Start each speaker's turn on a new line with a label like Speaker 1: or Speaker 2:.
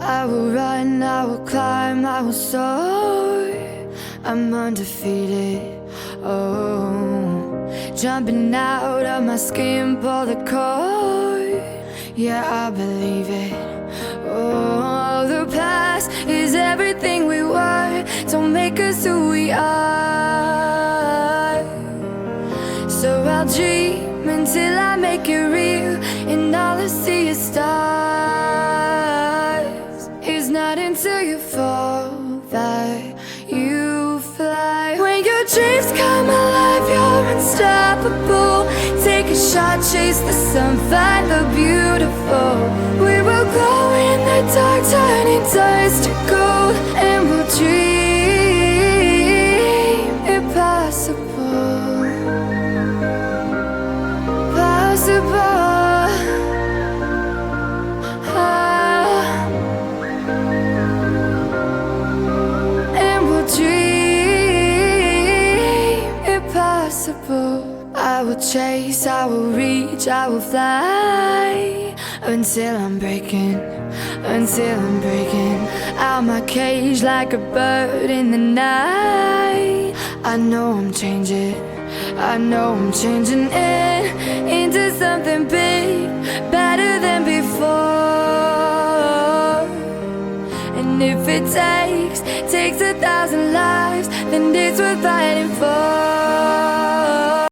Speaker 1: I will run, I will climb, I will soar. I'm undefeated, oh. Jumping out of my skin, pull the cord. Yeah, I believe it. Oh, the past is everything we were. Don't make us who we are. So I'll dream until I make it real, and all I see is stars. It's not until you fall that you fly. When your dreams come alive, you're unstoppable. Take a shot, chase the sun, find the beautiful. We will glow in the dark, turning dust to gold, and we'll dream impossible. Possible. And we'll dream impossible. I will chase, I will reach, I will fly until I'm breaking out my cage like a bird in the night. I know I'm changing into something big, better than before. And if it takes 1,000 lives, then it's worth fighting for.